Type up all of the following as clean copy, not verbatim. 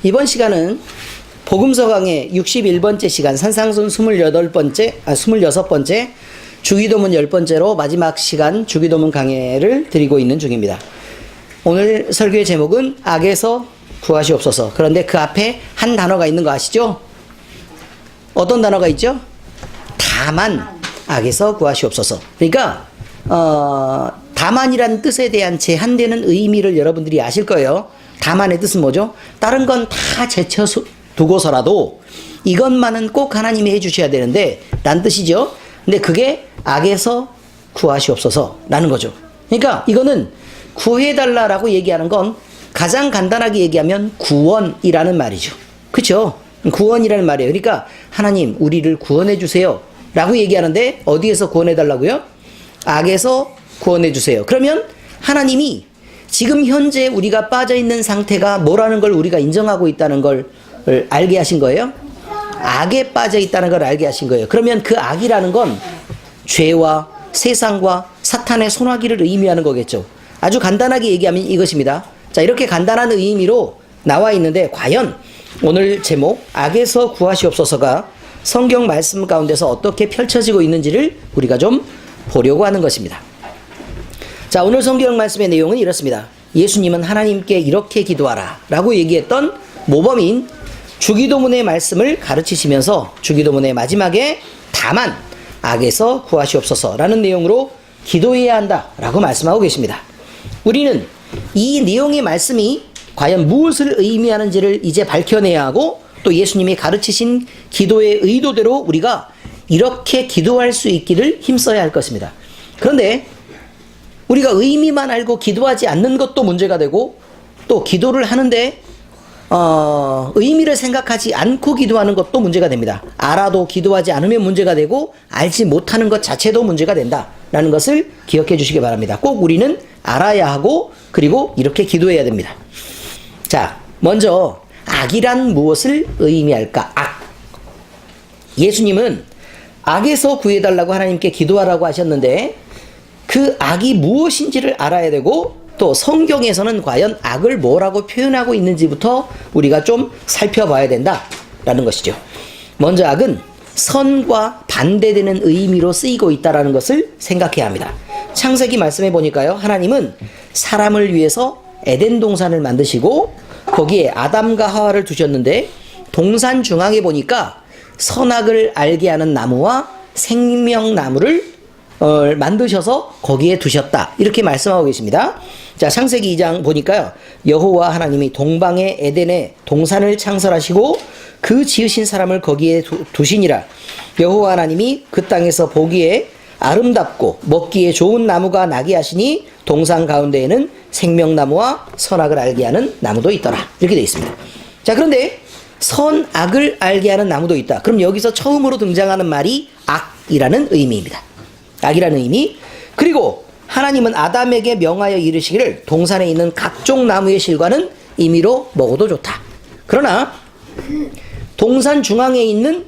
이번 시간은 복음서 강의 61번째 시간, 산상순 26번째, 주기도문 10번째로 마지막 시간 주기도문 강해를 드리고 있는 중입니다. 오늘 설교의 제목은 악에서 구하시옵소서. 그런데 그 앞에 한 단어가 있는 거 아시죠? 어떤 단어가 있죠? 다만 악에서 구하시옵소서. 그러니까 다만이라는 뜻에 대한 제한되는 의미를 여러분들이 아실 거예요. 다만의 뜻은 뭐죠? 다른 건 다 제쳐두고서라도 이것만은 꼭 하나님이 해주셔야 되는데 라는 뜻이죠. 근데 그게 악에서 구하시옵소서 라는 거죠. 그러니까 이거는 구해달라라고 얘기하는 건 가장 간단하게 얘기하면 구원이라는 말이죠. 그렇죠? 구원이라는 말이에요. 그러니까 하나님 우리를 구원해 주세요 라고 얘기하는데 어디에서 구원해 달라고요? 악에서 구원해 주세요. 그러면 하나님이 지금 현재 우리가 빠져있는 상태가 뭐라는 걸 우리가 인정하고 있다는 걸 알게 하신 거예요? 악에 빠져있다는 걸 알게 하신 거예요. 그러면 그 악이라는 건 죄와 세상과 사탄의 손아귀를 의미하는 거겠죠. 아주 간단하게 얘기하면 이것입니다. 자, 이렇게 간단한 의미로 나와 있는데 과연 오늘 제목 악에서 구하시옵소서가 성경 말씀 가운데서 어떻게 펼쳐지고 있는지를 우리가 좀 보려고 하는 것입니다. 자, 오늘 성경 말씀의 내용은 이렇습니다. 예수님은 하나님께 이렇게 기도하라 라고 얘기했던 모범인 주기도문의 말씀을 가르치시면서 주기도문의 마지막에 다만 악에서 구하시옵소서 라는 내용으로 기도해야 한다 라고 말씀하고 계십니다. 우리는 이 내용의 말씀이 과연 무엇을 의미하는지를 이제 밝혀내야 하고 또 예수님이 가르치신 기도의 의도대로 우리가 이렇게 기도할 수 있기를 힘써야 할 것입니다. 그런데 우리가 의미만 알고 기도하지 않는 것도 문제가 되고 또 기도를 하는데 의미를 생각하지 않고 기도하는 것도 문제가 됩니다. 알아도 기도하지 않으면 문제가 되고 알지 못하는 것 자체도 문제가 된다라는 것을 기억해 주시기 바랍니다. 꼭 우리는 알아야 하고 그리고 이렇게 기도해야 됩니다. 자, 먼저 악이란 무엇을 의미할까? 악. 예수님은 악에서 구해달라고 하나님께 기도하라고 하셨는데 그 악이 무엇인지를 알아야 되고 또 성경에서는 과연 악을 뭐라고 표현하고 있는지부터 우리가 좀 살펴봐야 된다라는 것이죠. 먼저 악은 선과 반대되는 의미로 쓰이고 있다는 것을 생각해야 합니다. 창세기 말씀해 보니까요. 하나님은 사람을 위해서 에덴 동산을 만드시고 거기에 아담과 하와를 두셨는데 동산 중앙에 보니까 선악을 알게 하는 나무와 생명나무를 만드셔서 거기에 두셨다. 이렇게 말씀하고 계십니다. 자, 창세기 2장 보니까요. 여호와 하나님이 동방의 에덴에 동산을 창설하시고 그 지으신 사람을 거기에 두시니라. 여호와 하나님이 그 땅에서 보기에 아름답고 먹기에 좋은 나무가 나게 하시니 동산 가운데에는 생명나무와 선악을 알게 하는 나무도 있더라. 이렇게 되어 있습니다. 자, 그런데 선악을 알게 하는 나무도 있다. 그럼 여기서 처음으로 등장하는 말이 악이라는 의미입니다. 악이라는 의미. 그리고 하나님은 아담에게 명하여 이르시기를 동산에 있는 각종 나무의 실과는 임의로 먹어도 좋다. 그러나 동산 중앙에 있는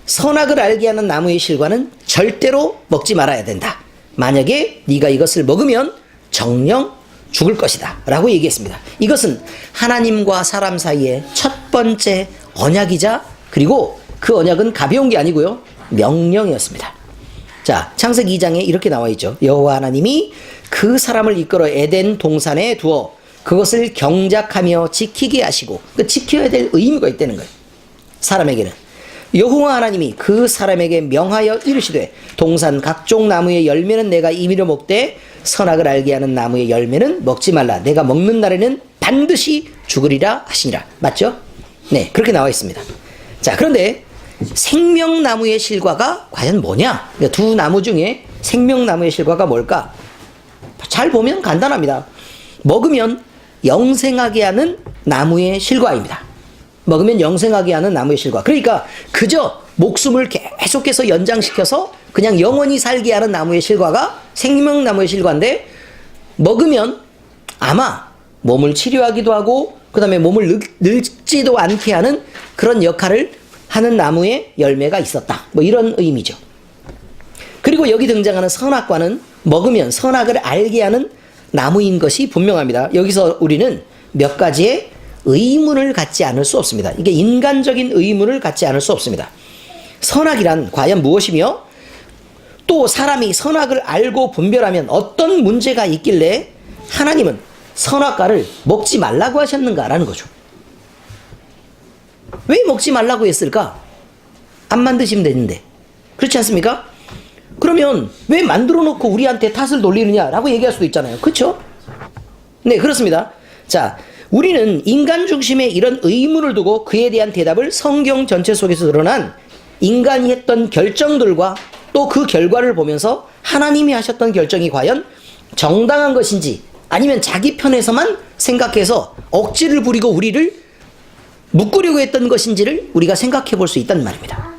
선악을 알게 하는 나무의 실과는 절대로 먹지 말아야 된다. 만약에 네가 이것을 먹으면 정령 죽을 것이다 라고 얘기했습니다. 이것은 하나님과 사람 사이의 첫 번째 언약이자 그리고 그 언약은 가벼운 게 아니고요. 명령이었습니다. 자, 창세기 2장에 이렇게 나와 있죠. 여호와 하나님이 그 사람을 이끌어 에덴 동산에 두어 그것을 경작하며 지키게 하시고 그 지켜야 될 의무가 있다는 거예요. 사람에게는. 여호와 하나님이 그 사람에게 명하여 이르시되 동산 각종 나무의 열매는 내가 임의로 먹되 선악을 알게 하는 나무의 열매는 먹지 말라. 내가 먹는 날에는 반드시 죽으리라 하시니라. 맞죠? 네, 그렇게 나와 있습니다. 자, 그런데 생명나무의 실과가 과연 뭐냐? 그러니까 두 나무 중에 생명나무의 실과가 뭘까? 잘 보면 간단합니다. 먹으면 영생하게 하는 나무의 실과입니다. 먹으면 영생하게 하는 나무의 실과. 그러니까 그저 목숨을 계속해서 연장시켜서 그냥 영원히 살게 하는 나무의 실과가 생명나무의 실과인데 먹으면 아마 몸을 치료하기도 하고 그 다음에 몸을 늙지도 않게 하는 그런 역할을 하는 나무의 열매가 있었다. 뭐 이런 의미죠. 그리고 여기 등장하는 선악과는 먹으면 선악을 알게 하는 나무인 것이 분명합니다. 여기서 우리는 몇 가지의 의문을 갖지 않을 수 없습니다. 이게 인간적인 의문을 갖지 않을 수 없습니다. 선악이란 과연 무엇이며 또 사람이 선악을 알고 분별하면 어떤 문제가 있길래 하나님은 선악과를 먹지 말라고 하셨는가라는 거죠. 왜 먹지 말라고 했을까? 안 만드시면 되는데. 그렇지 않습니까? 그러면 왜 만들어 놓고 우리한테 탓을 돌리느냐라고 얘기할 수도 있잖아요. 그렇죠? 네, 그렇습니다. 자, 우리는 인간 중심의 이런 의문을 두고 그에 대한 대답을 성경 전체 속에서 드러난 인간이 했던 결정들과 또 그 결과를 보면서 하나님이 하셨던 결정이 과연 정당한 것인지 아니면 자기 편에서만 생각해서 억지를 부리고 우리를 묶으려고 했던 것인지를 우리가 생각해 볼 수 있단 말입니다.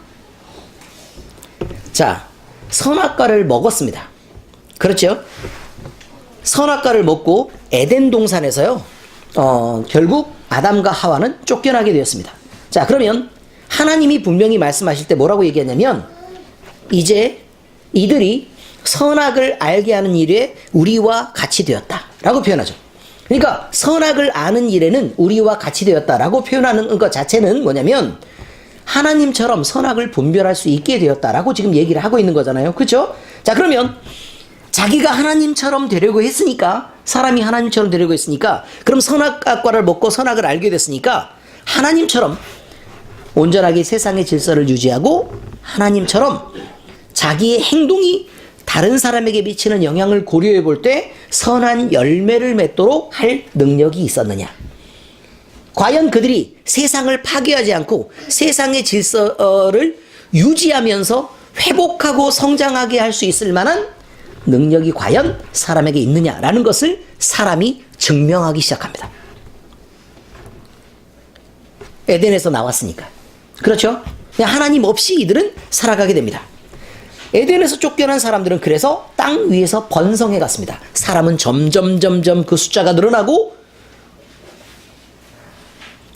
자, 선악과를 먹었습니다. 그렇죠? 선악과를 먹고 에덴 동산에서요, 결국 아담과 하와는 쫓겨나게 되었습니다. 자, 그러면 하나님이 분명히 말씀하실 때 뭐라고 얘기하냐면 이제 이들이 선악을 알게 하는 일에 우리와 같이 되었다라고 표현하죠. 그러니까 선악을 아는 일에는 우리와 같이 되었다라고 표현하는 것 자체는 뭐냐면 하나님처럼 선악을 분별할 수 있게 되었다라고 지금 얘기를 하고 있는 거잖아요. 그렇죠? 자, 그러면 자기가 하나님처럼 되려고 했으니까, 사람이 하나님처럼 되려고 했으니까, 그럼 선악과를 먹고 선악을 알게 됐으니까 하나님처럼 온전하게 세상의 질서를 유지하고 하나님처럼 자기의 행동이 다른 사람에게 미치는 영향을 고려해 볼 때 선한 열매를 맺도록 할 능력이 있었느냐? 과연 그들이 세상을 파괴하지 않고 세상의 질서를 유지하면서 회복하고 성장하게 할 수 있을 만한 능력이 과연 사람에게 있느냐라는 것을 사람이 증명하기 시작합니다. 에덴에서 나왔으니까. 그렇죠? 그냥 하나님 없이 이들은 살아가게 됩니다. 에덴에서 쫓겨난 사람들은 그래서 땅 위에서 번성해 갔습니다. 사람은 점점 그 숫자가 늘어나고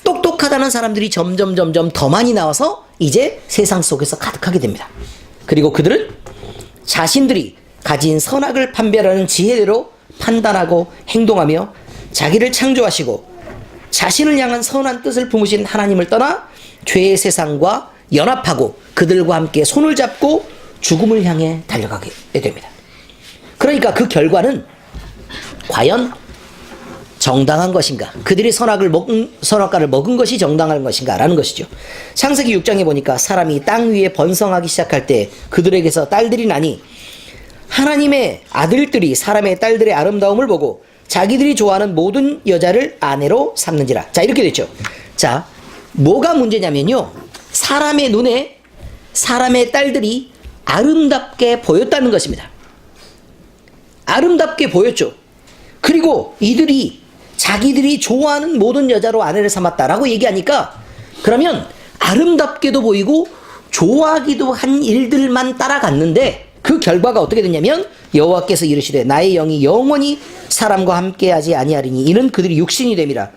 똑똑하다는 사람들이 점점 더 많이 나와서 이제 세상 속에서 가득하게 됩니다. 그리고 그들은 자신들이 가진 선악을 판별하는 지혜대로 판단하고 행동하며 자기를 창조하시고 자신을 향한 선한 뜻을 품으신 하나님을 떠나 죄의 세상과 연합하고 그들과 함께 손을 잡고 죽음을 향해 달려가게 됩니다. 그러니까 그 결과는 과연 정당한 것인가? 그들이 선악과를 먹은 것이 정당한 것인가? 라는 것이죠. 창세기 6장에 보니까 사람이 땅 위에 번성하기 시작할 때 그들에게서 딸들이 나니 하나님의 아들들이 사람의 딸들의 아름다움을 보고 자기들이 좋아하는 모든 여자를 아내로 삼는지라. 자, 이렇게 됐죠. 자, 뭐가 문제냐면요, 사람의 눈에 사람의 딸들이 아름답게 보였다는 것입니다. 아름답게 보였죠. 그리고 이들이 자기들이 좋아하는 모든 여자로 아내를 삼았다라고 얘기하니까 그러면 아름답게도 보이고 좋아하기도 한 일들만 따라갔는데 그 결과가 어떻게 됐냐면 여호와께서 이르시되 나의 영이 영원히 사람과 함께하지 아니하리니 이는 그들이 육신이 됨이라.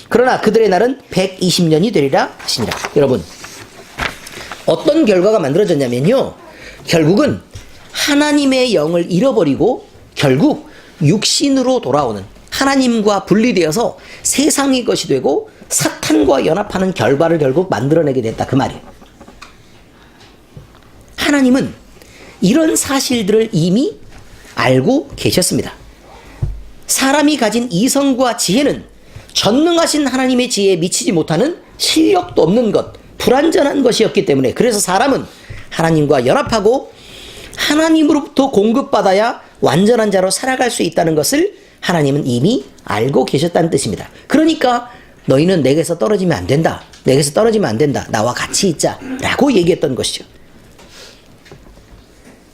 그러나 그들의 날은 120년이 되리라 하시니라. 여러분, 어떤 결과가 만들어졌냐면요, 결국은 하나님의 영을 잃어버리고 결국 육신으로 돌아오는, 하나님과 분리되어서 세상의 것이 되고 사탄과 연합하는 결과를 결국 만들어내게 됐다, 그 말이에요. 하나님은 이런 사실들을 이미 알고 계셨습니다. 사람이 가진 이성과 지혜는 전능하신 하나님의 지혜에 미치지 못하는 실력도 없는 것, 불완전한 것이었기 때문에, 그래서 사람은 하나님과 연합하고 하나님으로부터 공급받아야 완전한 자로 살아갈 수 있다는 것을 하나님은 이미 알고 계셨다는 뜻입니다. 그러니까 너희는 내게서 떨어지면 안 된다, 내게서 떨어지면 안 된다, 나와 같이 있자 라고 얘기했던 것이죠.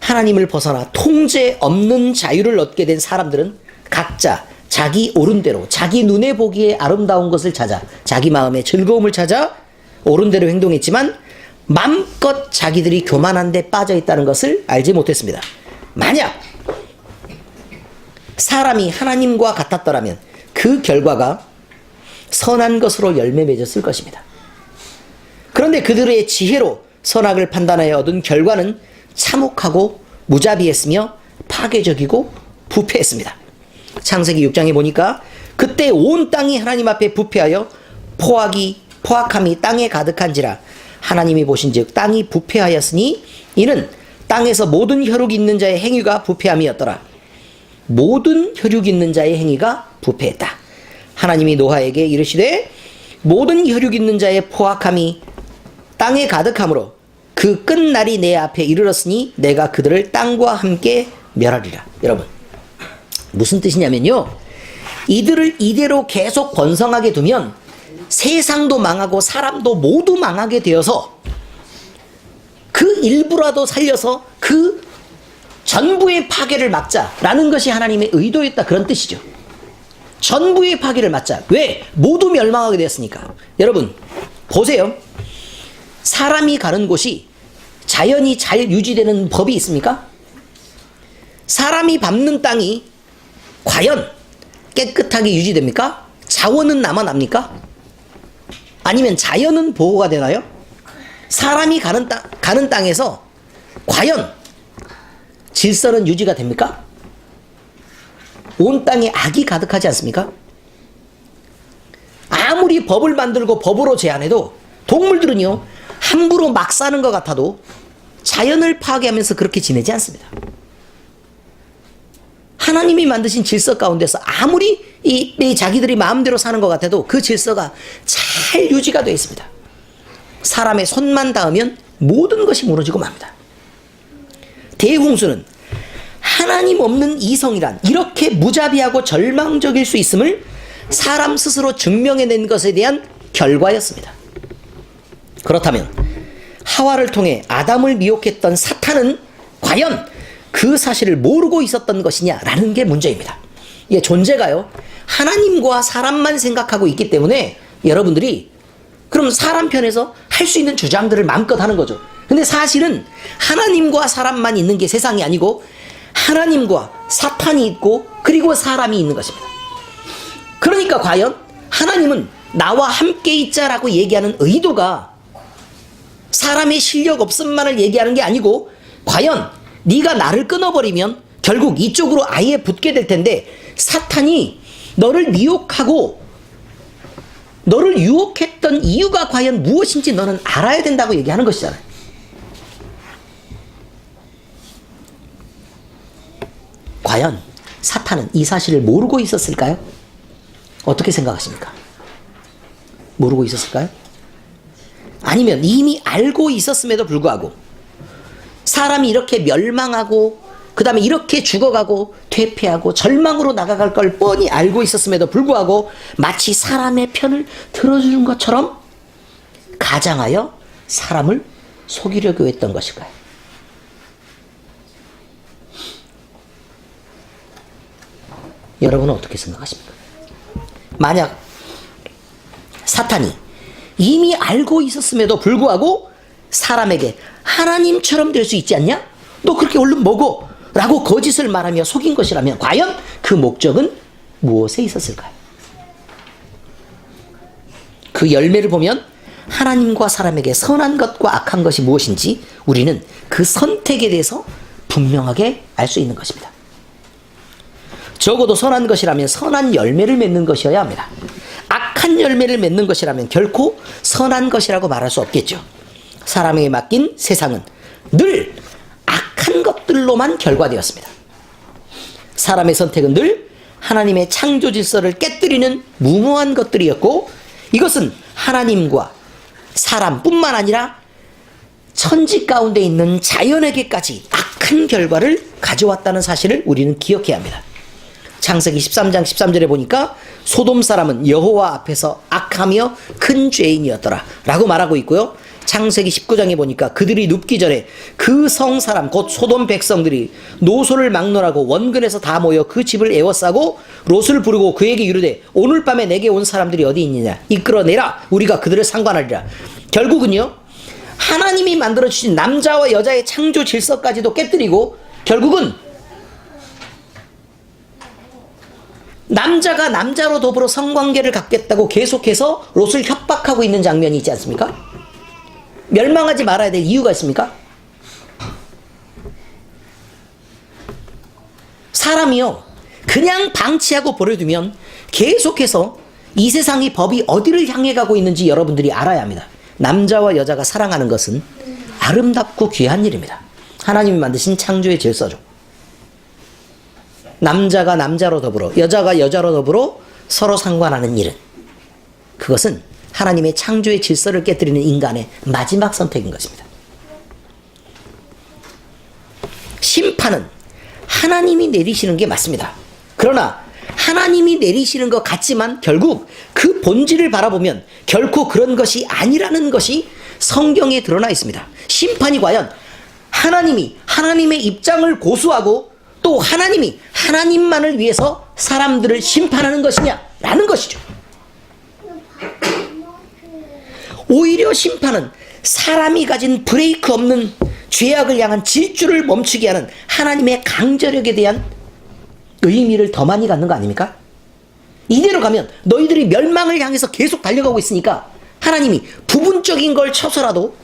하나님을 벗어나 통제 없는 자유를 얻게 된 사람들은 각자 자기 옳은 대로, 자기 눈에 보기에 아름다운 것을 찾아, 자기 마음의 즐거움을 찾아 옳은 대로 행동했지만 마음껏 자기들이 교만한 데 빠져 있다는 것을 알지 못했습니다. 만약 사람이 하나님과 같았더라면 그 결과가 선한 것으로 열매 맺었을 것입니다. 그런데 그들의 지혜로 선악을 판단하여 얻은 결과는 참혹하고 무자비했으며 파괴적이고 부패했습니다. 창세기 6장에 보니까 그때 온 땅이 하나님 앞에 부패하여 포악함이 땅에 가득한지라. 하나님이 보신즉 땅이 부패하였으니 이는 땅에서 모든 혈육 있는 자의 행위가 부패함이었더라. 모든 혈육 있는 자의 행위가 부패했다. 하나님이 노아에게 이르시되 모든 혈육 있는 자의 포악함이 땅에 가득함으로 그 끝날이 내 앞에 이르렀으니 내가 그들을 땅과 함께 멸하리라. 여러분, 무슨 뜻이냐면요, 이들을 이대로 계속 번성하게 두면 세상도 망하고 사람도 모두 망하게 되어서 그 일부라도 살려서 그 전부의 파괴를 막자라는 것이 하나님의 의도였다, 그런 뜻이죠. 전부의 파괴를 막자. 왜? 모두 멸망하게 되었으니까. 여러분 보세요. 사람이 가는 곳이 자연이 잘 유지되는 법이 있습니까? 사람이 밟는 땅이 과연 깨끗하게 유지됩니까? 자원은 남아납니까? 아니면 자연은 보호가 되나요? 사람이 가는 땅에서 과연 질서는 유지가 됩니까? 온 땅에 악이 가득하지 않습니까? 아무리 법을 만들고 법으로 제한해도 동물들은요, 함부로 막 사는 것 같아도 자연을 파괴하면서 그렇게 지내지 않습니다. 하나님이 만드신 질서 가운데서 아무리 이 자기들이 마음대로 사는 것 같아도 그 질서가 잘 유지가 되어 있습니다. 사람의 손만 닿으면 모든 것이 무너지고 맙니다. 대홍수는 하나님 없는 이성이란 이렇게 무자비하고 절망적일 수 있음을 사람 스스로 증명해낸 것에 대한 결과였습니다. 그렇다면 하와를 통해 아담을 미혹했던 사탄은 과연 그 사실을 모르고 있었던 것이냐라는 게 문제입니다. 이게 존재가요, 하나님과 사람만 생각하고 있기 때문에 여러분들이 그럼 사람 편에서 할 수 있는 주장들을 마음껏 하는 거죠. 근데 사실은 하나님과 사람만 있는 게 세상이 아니고 하나님과 사탄이 있고 그리고 사람이 있는 것입니다. 그러니까 과연 하나님은 나와 함께 있자라고 얘기하는 의도가 사람의 실력 없음만을 얘기하는 게 아니고 과연 네가 나를 끊어버리면 결국 이쪽으로 아예 붙게 될 텐데 사탄이 너를 미혹하고 너를 유혹했던 이유가 과연 무엇인지 너는 알아야 된다고 얘기하는 것이잖아요. 과연 사탄은 이 사실을 모르고 있었을까요? 어떻게 생각하십니까? 모르고 있었을까요? 아니면 이미 알고 있었음에도 불구하고 사람이 이렇게 멸망하고 그 다음에 이렇게 죽어가고 퇴폐하고 절망으로 나가갈 걸 뻔히 알고 있었음에도 불구하고 마치 사람의 편을 들어주는 것처럼 가장하여 사람을 속이려고 했던 것일까요? 여러분은 어떻게 생각하십니까? 만약 사탄이 이미 알고 있었음에도 불구하고 사람에게 하나님처럼 될 수 있지 않냐? 너 그렇게 얼른 먹어 라고 거짓을 말하며 속인 것이라면 과연 그 목적은 무엇에 있었을까요? 그 열매를 보면 하나님과 사람에게 선한 것과 악한 것이 무엇인지 우리는 그 선택에 대해서 분명하게 알 수 있는 것입니다. 적어도 선한 것이라면 선한 열매를 맺는 것이어야 합니다. 악한 열매를 맺는 것이라면 결코 선한 것이라고 말할 수 없겠죠. 사람에게 맡긴 세상은 늘 악한 것들로만 결과되었습니다. 사람의 선택은 늘 하나님의 창조 질서를 깨뜨리는 무모한 것들이었고 이것은 하나님과 사람뿐만 아니라 천지 가운데 있는 자연에게까지 악한 결과를 가져왔다는 사실을 우리는 기억해야 합니다. 창세기 13장 13절에 보니까 소돔 사람은 여호와 앞에서 악하며 큰 죄인이었더라 라고 말하고 있고요. 창세기 19장에 보니까 그들이 눕기 전에 그 성 사람 곧 소돔 백성들이 노소를 막론하고 원근에서 다 모여 그 집을 에워싸고 롯을 부르고 그에게 이르되 오늘 밤에 내게 온 사람들이 어디 있느냐 이끌어내라 우리가 그들을 상관하리라. 결국은요, 하나님이 만들어주신 남자와 여자의 창조 질서까지도 깨뜨리고 결국은 남자가 남자로 더불어 성관계를 갖겠다고 계속해서 롯을 협박하고 있는 장면이 있지 않습니까? 멸망하지 말아야 될 이유가 있습니까? 사람이요, 그냥 방치하고 버려두면 계속해서 이 세상의 법이 어디를 향해 가고 있는지 여러분들이 알아야 합니다. 남자와 여자가 사랑하는 것은 아름답고 귀한 일입니다. 하나님이 만드신 창조의 질서죠. 남자가 남자로 더불어 여자가 여자로 더불어 서로 상관하는 일은, 그것은 하나님의 창조의 질서를 깨뜨리는 인간의 마지막 선택인 것입니다. 심판은 하나님이 내리시는 게 맞습니다. 그러나 하나님이 내리시는 것 같지만 결국 그 본질을 바라보면 결코 그런 것이 아니라는 것이 성경에 드러나 있습니다. 심판이 과연 하나님이 하나님의 입장을 고수하고 또 하나님이 하나님만을 위해서 사람들을 심판하는 것이냐라는 것이죠. 오히려 심판은 사람이 가진 브레이크 없는 죄악을 향한 질주를 멈추게 하는 하나님의 강제력에 대한 의미를 더 많이 갖는 거 아닙니까? 이대로 가면 너희들이 멸망을 향해서 계속 달려가고 있으니까 하나님이 부분적인 걸 쳐서라도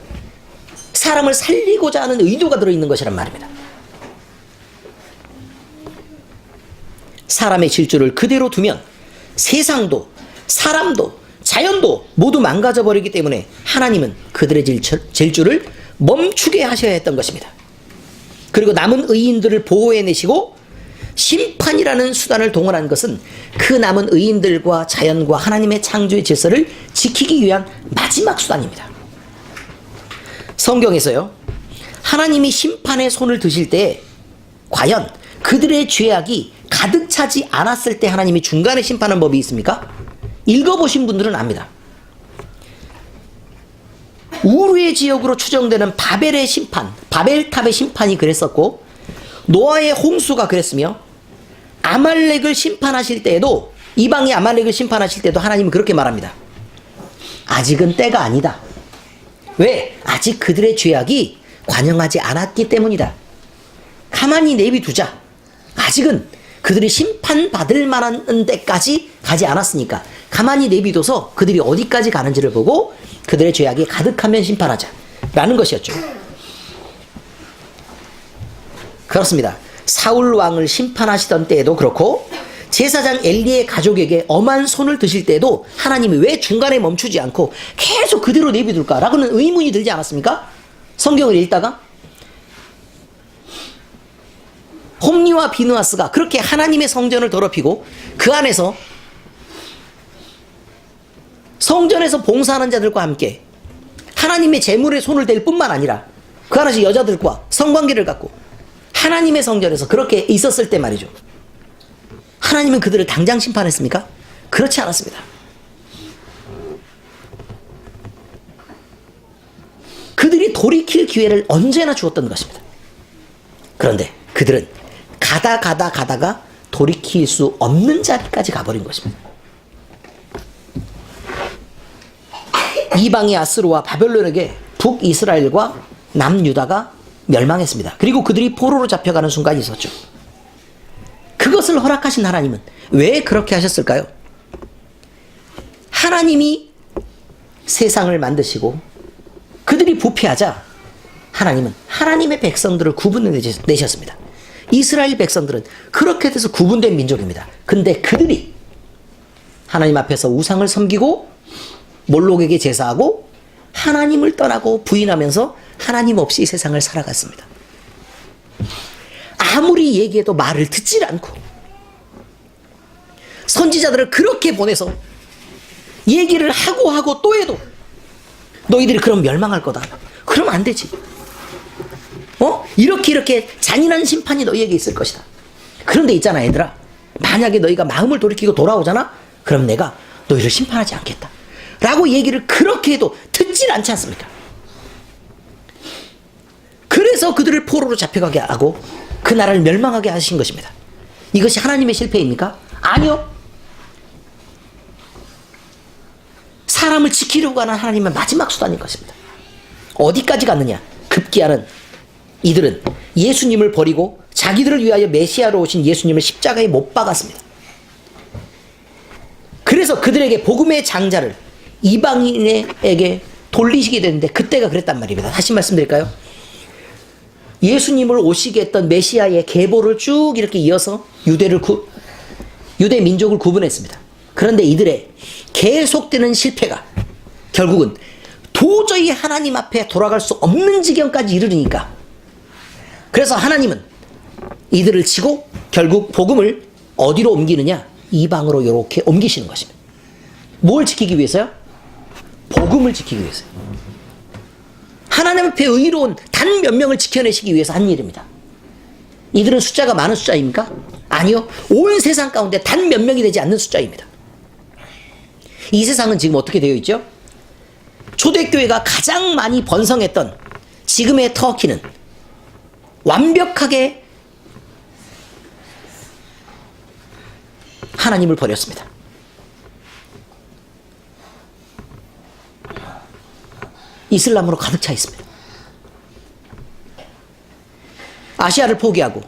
사람을 살리고자 하는 의도가 들어있는 것이란 말입니다. 사람의 질주를 그대로 두면 세상도 사람도 자연도 모두 망가져 버리기 때문에 하나님은 그들의 질주를 멈추게 하셔야 했던 것입니다. 그리고 남은 의인들을 보호해내시고 심판이라는 수단을 동원한 것은 그 남은 의인들과 자연과 하나님의 창조의 질서를 지키기 위한 마지막 수단입니다. 성경에서요, 하나님이 심판의 손을 드실 때 과연 그들의 죄악이 가득 차지 않았을 때 하나님이 중간에 심판하는 법이 있습니까? 읽어보신 분들은 압니다. 우르의 지역으로 추정되는 바벨의 심판, 바벨탑의 심판이 그랬었고, 노아의 홍수가 그랬으며, 아말렉을 심판하실 때에도, 이방의 아말렉을 심판하실 때도 하나님은 그렇게 말합니다. 아직은 때가 아니다. 왜? 아직 그들의 죄악이 관영하지 않았기 때문이다. 가만히 내비두자. 아직은 그들이 심판받을 만한 데까지 가지 않았으니까 가만히 내비둬서 그들이 어디까지 가는지를 보고 그들의 죄악이 가득하면 심판하자 라는 것이었죠. 그렇습니다. 사울 왕을 심판하시던 때에도 그렇고 제사장 엘리의 가족에게 엄한 손을 드실 때도 하나님이 왜 중간에 멈추지 않고 계속 그대로 내비둘까라고는 의문이 들지 않았습니까? 성경을 읽다가 홈리와 비느하스가 그렇게 하나님의 성전을 더럽히고 그 안에서 성전에서 봉사하는 자들과 함께 하나님의 재물에 손을 댈 뿐만 아니라 그 안에서 여자들과 성관계를 갖고 하나님의 성전에서 그렇게 있었을 때 말이죠. 하나님은 그들을 당장 심판했습니까? 그렇지 않았습니다. 그들이 돌이킬 기회를 언제나 주었던 것입니다. 그런데 그들은 가다가 돌이킬 수 없는 자리까지 가버린 것입니다. 이방의 아스루와 바벨론에게 북이스라엘과 남유다가 멸망했습니다. 그리고 그들이 포로로 잡혀가는 순간이 있었죠. 그것을 허락하신 하나님은 왜 그렇게 하셨을까요? 하나님이 세상을 만드시고 그들이 부패하자 하나님은 하나님의 백성들을 구분해내셨습니다. 이스라엘 백성들은 그렇게 돼서 구분된 민족입니다. 근데 그들이 하나님 앞에서 우상을 섬기고 몰록에게 제사하고 하나님을 떠나고 부인하면서 하나님 없이 세상을 살아갔습니다. 아무리 얘기해도 말을 듣질 않고 선지자들을 그렇게 보내서 얘기를 하고 또 해도 너희들이 그럼 멸망할 거다. 그러면 안 되지. 이렇게 잔인한 심판이 너희에게 있을 것이다. 그런데 있잖아 얘들아, 만약에 너희가 마음을 돌이키고 돌아오잖아, 그럼 내가 너희를 심판하지 않겠다 라고 얘기를 그렇게 해도 듣질 않지 않습니까? 그래서 그들을 포로로 잡혀가게 하고 그 나라를 멸망하게 하신 것입니다. 이것이 하나님의 실패입니까? 아니요. 사람을 지키려고 하는 하나님의 마지막 수단인 것입니다. 어디까지 갔느냐? 급기야는 이들은 예수님을 버리고 자기들을 위하여 메시아로 오신 예수님을 십자가에 못 박았습니다. 그래서 그들에게 복음의 장자를 이방인에게 돌리시게 되는데 그때가 그랬단 말입니다. 다시 말씀드릴까요? 예수님을 오시게 했던 메시아의 계보를 쭉 이렇게 이어서 유대 민족을 구분했습니다. 그런데 이들의 계속되는 실패가 결국은 도저히 하나님 앞에 돌아갈 수 없는 지경까지 이르르니까, 그래서 하나님은 이들을 치고 결국 복음을 어디로 옮기느냐? 이방으로 이렇게 옮기시는 것입니다. 뭘 지키기 위해서요? 복음을 지키기 위해서요. 하나님 앞에 의로운 단 몇 명을 지켜내시기 위해서 한 일입니다. 이들은 숫자가 많은 숫자입니까? 아니요. 온 세상 가운데 단 몇 명이 되지 않는 숫자입니다. 이 세상은 지금 어떻게 되어 있죠? 초대교회가 가장 많이 번성했던 지금의 터키는 완벽하게 하나님을 버렸습니다. 이슬람으로 가득 차 있습니다. 아시아를 포기하고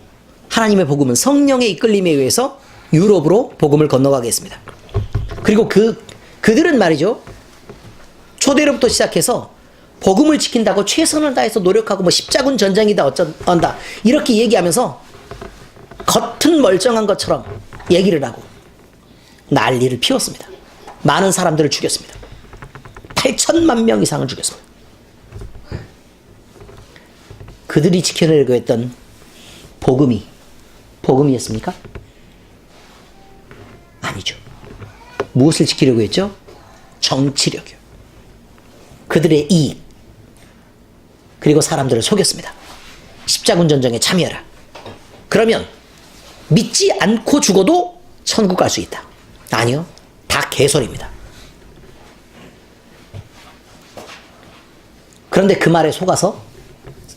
하나님의 복음은 성령의 이끌림에 의해서 유럽으로 복음을 건너가겠습니다. 그리고 그들은 말이죠, 초대로부터 시작해서 복음을 지킨다고 최선을 다해서 노력하고 뭐 십자군 전쟁이다 어쩐다 이렇게 얘기하면서 겉은 멀쩡한 것처럼 얘기를 하고 난리를 피웠습니다. 많은 사람들을 죽였습니다. 8천만 명 이상을 죽였습니다. 그들이 지켜내려고 했던 복음이었습니까? 아니죠. 무엇을 지키려고 했죠? 정치력이요. 그들의 이익, 그리고 사람들을 속였습니다. 십자군 전쟁에 참여하라. 그러면 믿지 않고 죽어도 천국 갈 수 있다. 아니요. 다 개소리입니다. 그런데 그 말에 속아서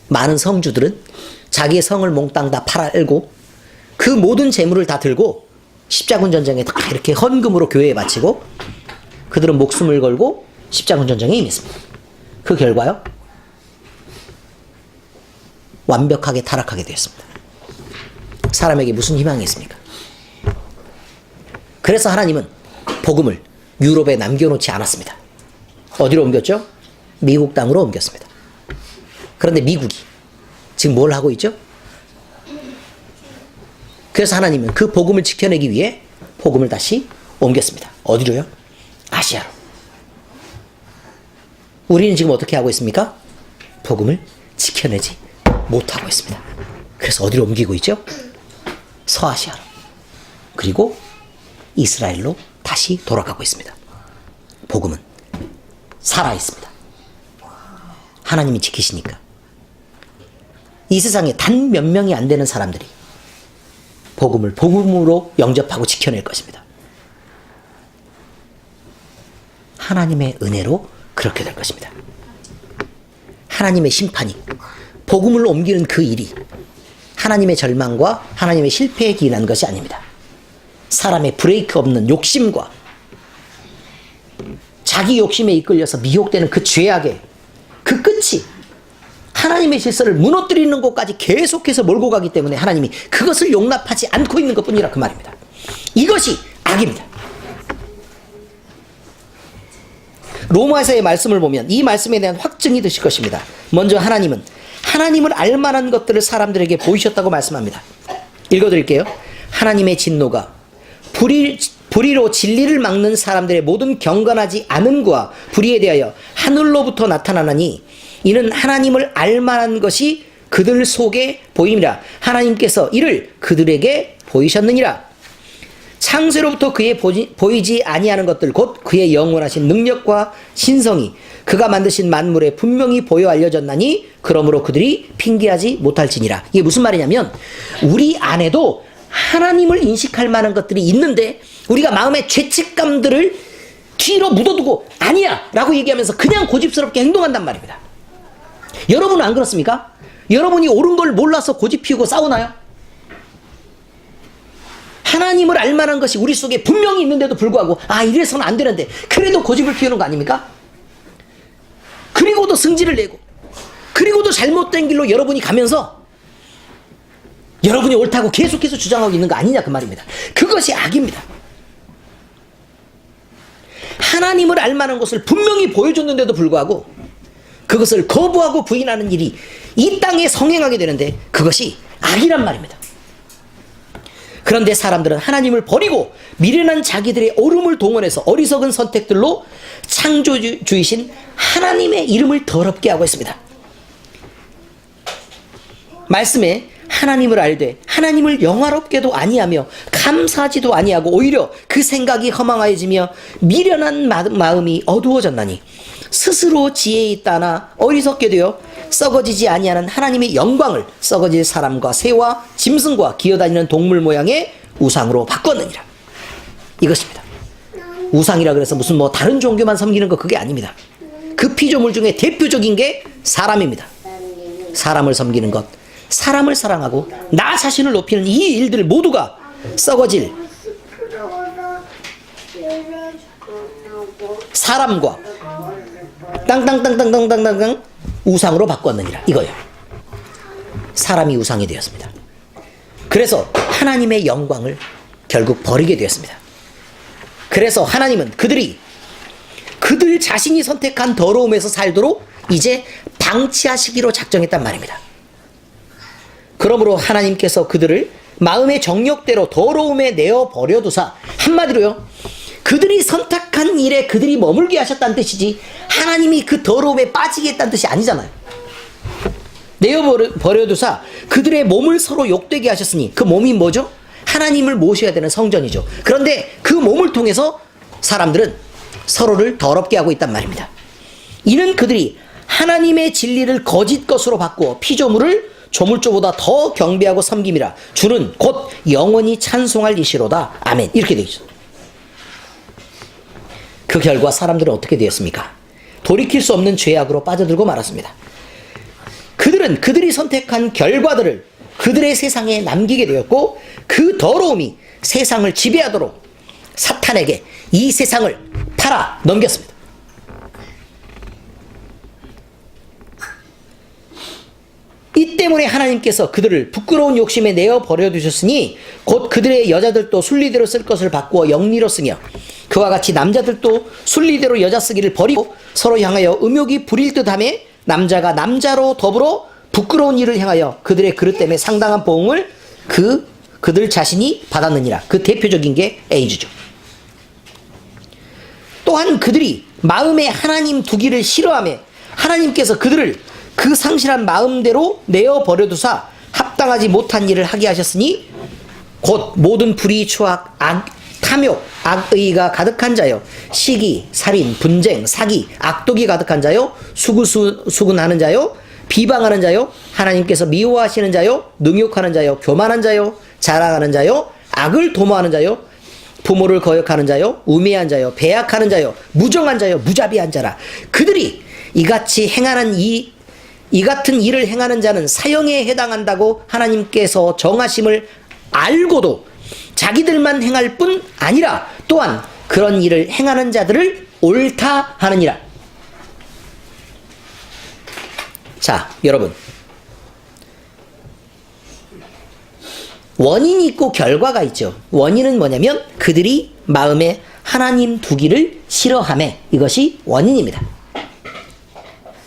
많은 성주들은 자기의 성을 몽땅 다 팔아알고 그 모든 재물을 다 들고 십자군 전쟁에 다 이렇게 헌금으로 교회에 바치고 그들은 목숨을 걸고 십자군 전쟁에 임했습니다. 그 결과요, 완벽하게 타락하게 되었습니다. 사람에게 무슨 희망이 있습니까? 그래서 하나님은 복음을 유럽에 남겨놓지 않았습니다. 어디로 옮겼죠? 미국 땅으로 옮겼습니다. 그런데 미국이 지금 뭘 하고 있죠? 그래서 하나님은 그 복음을 지켜내기 위해 복음을 다시 옮겼습니다. 어디로요? 아시아로. 우리는 지금 어떻게 하고 있습니까? 복음을 지켜내지 못하고 있습니다. 그래서 어디로 옮기고 있죠? 서아시아로. 그리고 이스라엘로 다시 돌아가고 있습니다. 복음은 살아있습니다. 하나님이 지키시니까. 이 세상에 단 몇 명이 안 되는 사람들이 복음을 복음으로 영접하고 지켜낼 것입니다. 하나님의 은혜로 그렇게 될 것입니다. 하나님의 심판이, 복음을 옮기는 그 일이 하나님의 절망과 하나님의 실패에 기인한 것이 아닙니다. 사람의 브레이크 없는 욕심과 자기 욕심에 이끌려서 미혹되는 그 죄악의 그 끝이 하나님의 질서를 무너뜨리는 곳까지 계속해서 몰고 가기 때문에 하나님이 그것을 용납하지 않고 있는 것뿐이라 그 말입니다. 이것이 악입니다. 로마서의 말씀을 보면 이 말씀에 대한 확증이 되실 것입니다. 먼저 하나님은 하나님을 알만한 것들을 사람들에게 보이셨다고 말씀합니다. 읽어드릴게요. 하나님의 진노가 불의로 진리를 막는 사람들의 모든 경건하지 않음과 불의에 대하여 하늘로부터 나타나나니 이는 하나님을 알만한 것이 그들 속에 보임이라. 하나님께서 이를 그들에게 보이셨느니라. 창세로부터 그의 보이지 아니하는 것들 곧 그의 영원하신 능력과 신성이 그가 만드신 만물에 분명히 보여 알려졌나니 그러므로 그들이 핑계하지 못할지니라. 이게 무슨 말이냐면 우리 안에도 하나님을 인식할 만한 것들이 있는데 우리가 마음의 죄책감들을 뒤로 묻어두고 아니야 라고 얘기하면서 그냥 고집스럽게 행동한단 말입니다. 여러분은 안 그렇습니까? 여러분이 옳은 걸 몰라서 고집 피우고 싸우나요? 하나님을 알만한 것이 우리 속에 분명히 있는데도 불구하고 이래서는 안 되는데 그래도 고집을 피우는 거 아닙니까? 그리고도 승질을 내고 그리고도 잘못된 길로 여러분이 가면서 여러분이 옳다고 계속해서 주장하고 있는 거 아니냐 그 말입니다. 그것이 악입니다. 하나님을 알만한 것을 분명히 보여줬는데도 불구하고 그것을 거부하고 부인하는 일이 이 땅에 성행하게 되는데 그것이 악이란 말입니다. 그런데 사람들은 하나님을 버리고 미련한 자기들의 옳음을 동원해서 어리석은 선택들로 창조주이신 하나님의 이름을 더럽게 하고 있습니다. 말씀에 하나님을 알되 하나님을 영화롭게도 아니하며 감사하지도 아니하고 오히려 그 생각이 허망하여지며 미련한 마음이 어두워졌나니 스스로 지혜에 있다나 어리석게 되어 썩어지지 아니하는 하나님의 영광을 썩어질 사람과 새와 짐승과 기어다니는 동물 모양의 우상으로 바꿨느니라. 이것입니다. 우상이라 그래서 무슨 뭐 다른 종교만 섬기는 거 그게 아닙니다. 그 피조물 중에 대표적인 게 사람입니다. 사람을 섬기는 것, 사람을 사랑하고 나 자신을 높이는 이 일들 모두가 썩어질 사람과 땅땅땅땅땅땅땅 우상으로 바꿨느니라. 이거예요. 사람이 우상이 되었습니다. 그래서 하나님의 영광을 결국 버리게 되었습니다. 그래서 하나님은 그들 자신이 선택한 더러움에서 살도록 이제 방치하시기로 작정했단 말입니다. 그러므로 하나님께서 그들을 마음의 정욕대로 더러움에 내어 버려두사, 한마디로요, 그들이 선택한 일에 그들이 머물게 하셨다는 뜻이지 하나님이 그 더러움에 빠지게 했다는 뜻이 아니잖아요. 내어 버려두사 그들의 몸을 서로 욕되게 하셨으니 그 몸이 뭐죠? 하나님을 모셔야 되는 성전이죠. 그런데 그 몸을 통해서 사람들은 서로를 더럽게 하고 있단 말입니다. 이는 그들이 하나님의 진리를 거짓 것으로 바꾸어 피조물을 조물조보다 더 경배하고 섬김이라. 주는 곧 영원히 찬송할 이시로다. 아멘. 이렇게 되죠. 그 결과 사람들은 어떻게 되었습니까? 돌이킬 수 없는 죄악으로 빠져들고 말았습니다. 그들은 그들이 선택한 결과들을 그들의 세상에 남기게 되었고 그 더러움이 세상을 지배하도록 사탄에게 이 세상을 팔아 넘겼습니다. 이 때문에 하나님께서 그들을 부끄러운 욕심에 내어 버려두셨으니 곧 그들의 여자들도 순리대로 쓸 것을 바꾸어 영리로 쓰며 그와 같이 남자들도 순리대로 여자 쓰기를 버리고 서로 향하여 음욕이 부릴 듯하며 남자가 남자로 더불어 부끄러운 일을 행하여 그들의 그릇 때문에 상당한 보응을 그들 자신이 받았느니라. 그 대표적인 게 에이즈죠. 또한 그들이 마음에 하나님 두기를 싫어하며 하나님께서 그들을 그 상실한 마음대로 내어 버려두사 합당하지 못한 일을 하게 하셨으니 곧 모든 불의, 추악, 탐욕, 악의가 가득한 자요 시기, 살인, 분쟁, 사기, 악독이 가득한 자요 수군하는 자요 비방하는 자요 하나님께서 미워하시는 자요 능욕하는 자요 교만한 자요 자랑하는 자요 악을 도모하는 자요 부모를 거역하는 자요 우매한 자요 배약하는 자요 무정한 자요 무자비한 자라. 그들이 이같이 행하는 이 같은 일을 행하는 자는 사형에 해당한다고 하나님께서 정하심을 알고도 자기들만 행할 뿐 아니라 또한 그런 일을 행하는 자들을 옳다 하느니라. 자, 여러분, 원인이 있고 결과가 있죠. 원인은 뭐냐면 그들이 마음에 하나님 두기를 싫어하매, 이것이 원인입니다.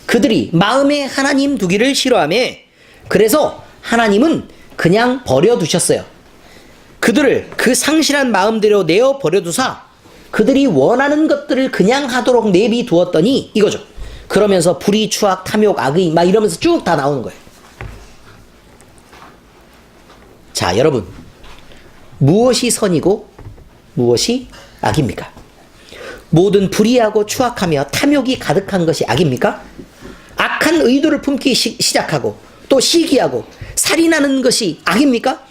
그들이 마음에 하나님 두기를 싫어하매 그래서 하나님은 그냥 버려두셨어요. 그들을 그 상실한 마음대로 내어 버려두사 그들이 원하는 것들을 그냥 하도록 내비두었더니 이거죠. 그러면서 불의, 추악, 탐욕, 악의 막 이러면서 쭉 다 나오는 거예요. 자, 여러분, 무엇이 선이고 무엇이 악입니까? 모든 불의하고 추악하며 탐욕이 가득한 것이 악입니까? 악한 의도를 품기 시작하고 또 시기하고 살인하는 것이 악입니까?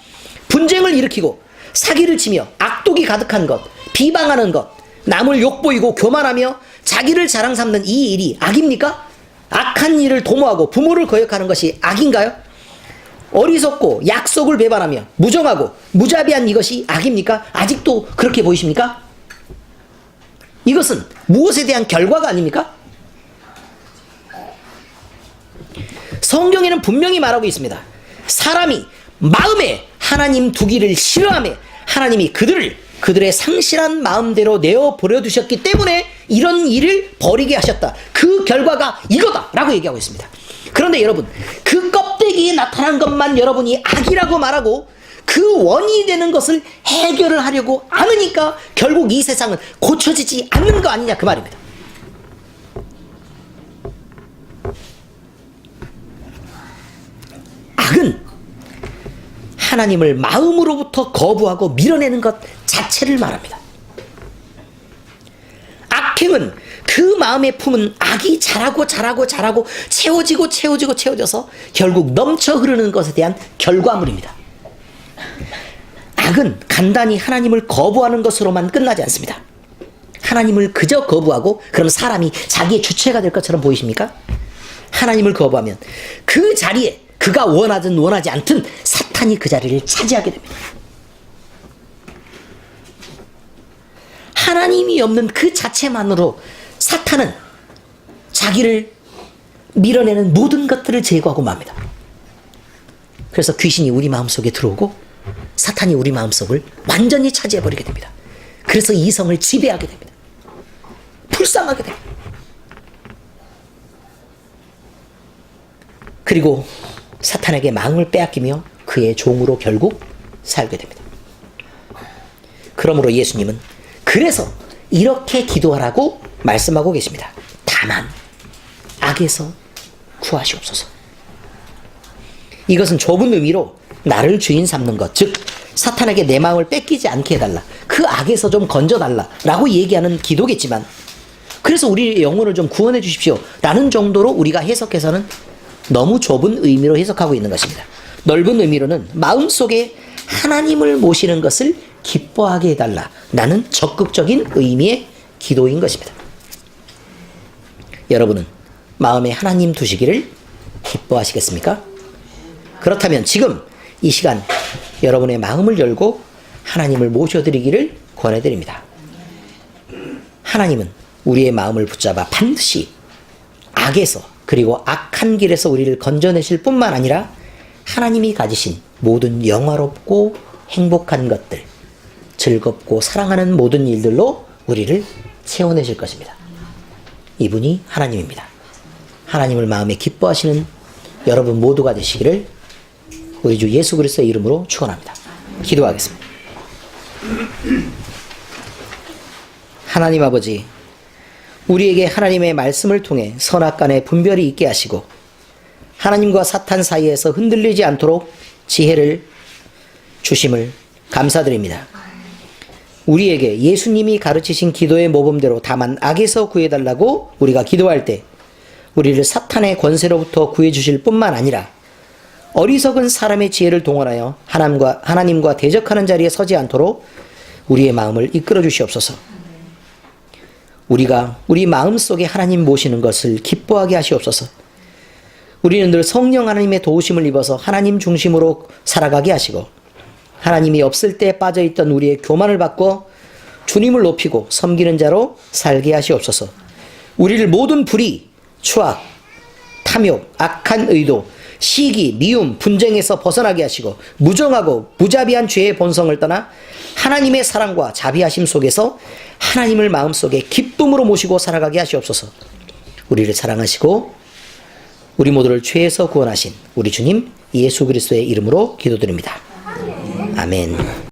분쟁을 일으키고 사기를 치며 악독이 가득한 것, 비방하는 것, 남을 욕보이고 교만하며 자기를 자랑 삼는 이 일이 악입니까? 악한 일을 도모하고 부모를 거역하는 것이 악인가요? 어리석고 약속을 배반하며 무정하고 무자비한 이것이 악입니까? 아직도 그렇게 보이십니까? 이것은 무엇에 대한 결과가 아닙니까? 성경에는 분명히 말하고 있습니다. 사람이 마음에 하나님 두기를 싫어하며 하나님이 그들의 상실한 마음대로 내어 버려두셨기 때문에 이런 일을 벌이게 하셨다. 그 결과가 이거다 라고 얘기하고 있습니다. 그런데 여러분, 그 껍데기에 나타난 것만 여러분이 악이라고 말하고 그 원인이 되는 것을 해결을 하려고 않으니까 결국 이 세상은 고쳐지지 않는 거 아니냐 그 말입니다. 악은 하나님을 마음으로부터 거부하고 밀어내는 것 자체를 말합니다. 악행은 그 마음에 품은 악이 자라고 채워져서 결국 넘쳐 흐르는 것에 대한 결과물입니다. 악은 간단히 하나님을 거부하는 것으로만 끝나지 않습니다. 하나님을 그저 거부하고 그럼 사람이 자기의 주체가 될 것처럼 보이십니까? 하나님을 거부하면 그 자리에 그가 원하든 원하지 않든 사탄이 그 자리를 차지하게 됩니다. 하나님이 없는 그 자체만으로 사탄은 자기를 밀어내는 모든 것들을 제거하고 맙니다. 그래서 귀신이 우리 마음속에 들어오고 사탄이 우리 마음속을 완전히 차지해버리게 됩니다. 그래서 이성을 지배하게 됩니다. 불쌍하게 됩니다. 그리고 사탄에게 마음을 빼앗기며 그의 종으로 결국 살게 됩니다. 그러므로 예수님은 그래서 이렇게 기도하라고 말씀하고 계십니다. 다만 악에서 구하시옵소서. 이것은 좁은 의미로 나를 주인 삼는 것, 즉 사탄에게 내 마음을 뺏기지 않게 해달라, 그 악에서 좀 건져달라 라고 얘기하는 기도겠지만, 그래서 우리의 영혼을 좀 구원해 주십시오 라는 정도로 우리가 해석해서는 너무 좁은 의미로 해석하고 있는 것입니다. 넓은 의미로는 마음속에 하나님을 모시는 것을 기뻐하게 해달라 라는 적극적인 의미의 기도인 것입니다. 여러분은 마음에 하나님 두시기를 기뻐하시겠습니까? 그렇다면 지금 이 시간 여러분의 마음을 열고 하나님을 모셔드리기를 권해드립니다. 하나님은 우리의 마음을 붙잡아 반드시 악에서 그리고 악한 길에서 우리를 건져내실 뿐만 아니라 하나님이 가지신 모든 영화롭고 행복한 것들, 즐겁고 사랑하는 모든 일들로 우리를 채워내실 것입니다. 이분이 하나님입니다. 하나님을 마음에 기뻐하시는 여러분 모두가 되시기를 우리 주 예수 그리스도의 이름으로 축원합니다. 기도하겠습니다. 하나님 아버지, 우리에게 하나님의 말씀을 통해 선악간의 분별이 있게 하시고 하나님과 사탄 사이에서 흔들리지 않도록 지혜를 주심을 감사드립니다. 우리에게 예수님이 가르치신 기도의 모범대로 다만 악에서 구해달라고 우리가 기도할 때 우리를 사탄의 권세로부터 구해주실 뿐만 아니라 어리석은 사람의 지혜를 동원하여 하나님과 대적하는 자리에 서지 않도록 우리의 마음을 이끌어 주시옵소서. 우리가 우리 마음속에 하나님 모시는 것을 기뻐하게 하시옵소서. 우리는 늘 성령 하나님의 도우심을 입어서 하나님 중심으로 살아가게 하시고 하나님이 없을 때 빠져있던 우리의 교만을 바꿔 주님을 높이고 섬기는 자로 살게 하시옵소서. 우리를 모든 불의, 추악, 탐욕, 악한 의도, 시기, 미움, 분쟁에서 벗어나게 하시고 무정하고 무자비한 죄의 본성을 떠나 하나님의 사랑과 자비하심 속에서 하나님을 마음속에 기쁨으로 모시고 살아가게 하시옵소서. 우리를 사랑하시고 우리 모두를 죄에서 구원하신 우리 주님 예수 그리스도의 이름으로 기도드립니다. 아멘.